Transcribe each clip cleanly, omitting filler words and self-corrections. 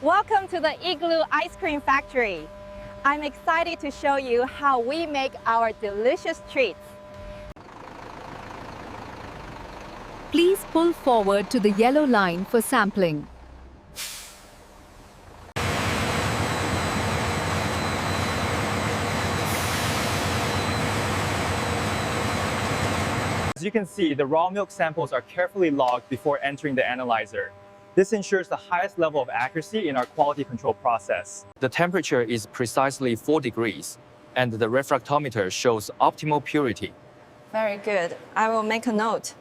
Welcome to the Igloo Ice Cream Factory. I'm excited to show you how we make our delicious treats. Please pull forward to the yellow line for sampling. As you can see, the raw milk samples are carefully logged before entering the analyzer. This ensures the highest level of accuracy in our quality control process. The temperature is precisely 4 degrees, and the refractometer shows optimal purity. Very good. I will make a note.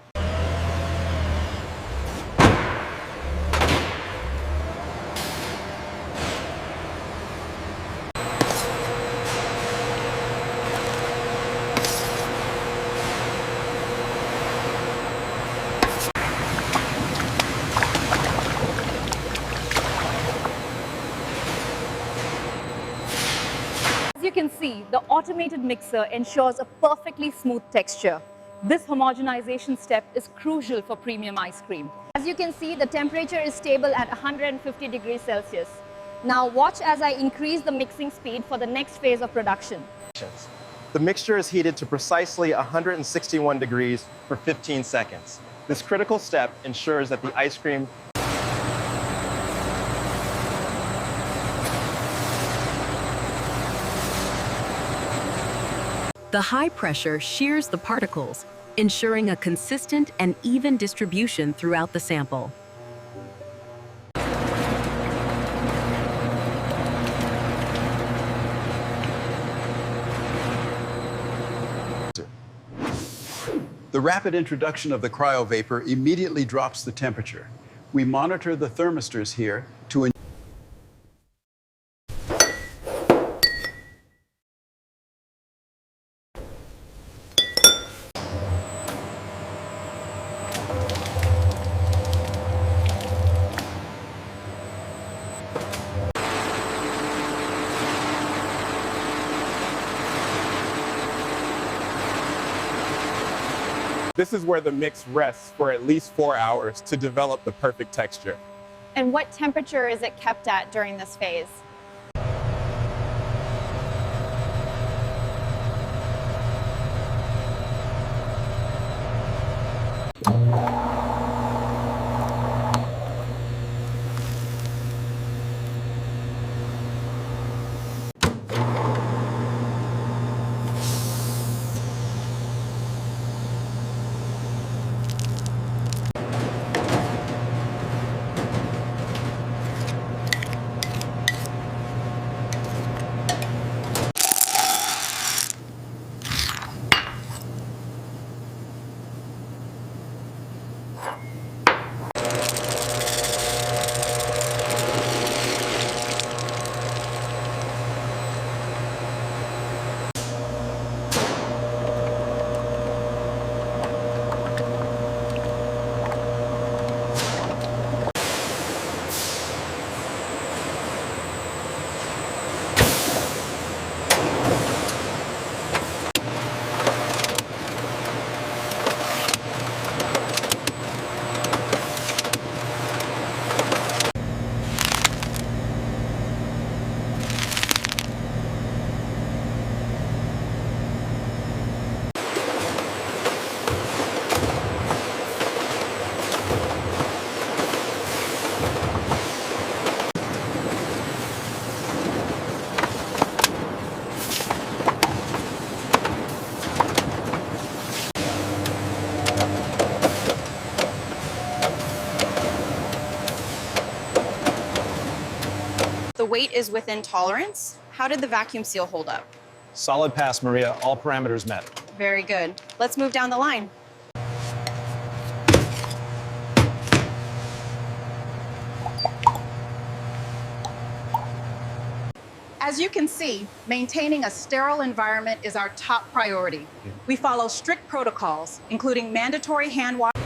As you can see, the automated mixer ensures a perfectly smooth texture. This homogenization step is crucial for premium ice cream. As you can see, the temperature is stable at 150 degrees Celsius. Now watch as I increase the mixing speed for the next phase of production. The mixture is heated to precisely 161 degrees for 15 seconds. This critical step ensures that the ice cream The high pressure shears the particles, ensuring a consistent and even distribution throughout the sample. The rapid introduction of the cryovapor immediately drops the temperature. We monitor the thermistors here to This is where the mix rests for at least 4 hours to develop the perfect texture. And what temperature is it kept at during this phase? The weight is within tolerance. How did the vacuum seal hold up? solid pass, Maria, all parameters met. Very good. Let's move down the line. As you can see, maintaining a sterile environment is our top priority. We follow strict protocols, including mandatory hand washing.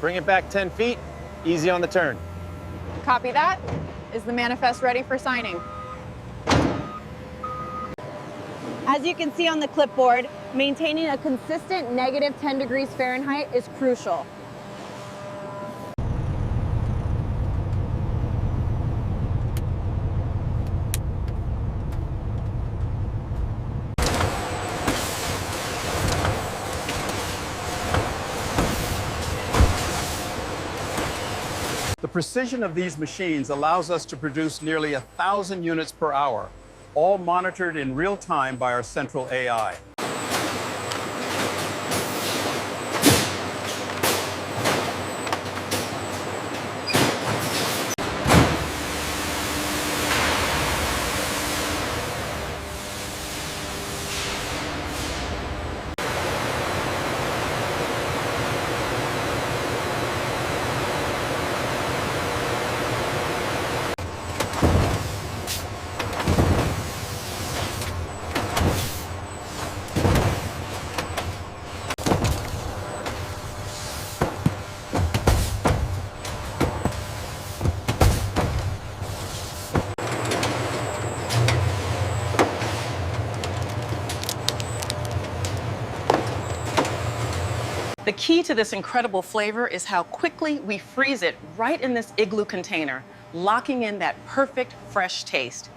Bring it back 10 feet, easy on the turn. Copy that. Is the manifest ready for signing? As you can see on the clipboard, maintaining a consistent negative 10 degrees Fahrenheit is crucial. The precision of these machines allows us to produce nearly 1,000 units per hour, all monitored in real time by our central AI. The key to this incredible flavor is how quickly we freeze it right in this Igloo container, locking in that perfect fresh taste.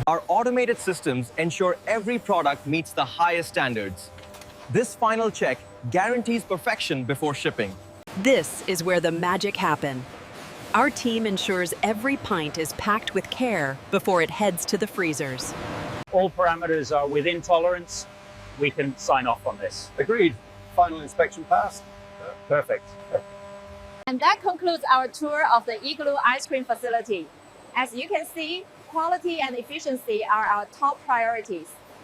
Our automated systems ensure every product meets the highest standards. This final check guarantees perfection before shipping. This is where the magic happens. Our team ensures every pint is packed with care before it heads to the freezers. All parameters are within tolerance. We can sign off on this. Agreed. Final inspection passed. Perfect. And that concludes our tour of the Igloo Ice Cream facility. As you can see, quality and efficiency are our top priorities.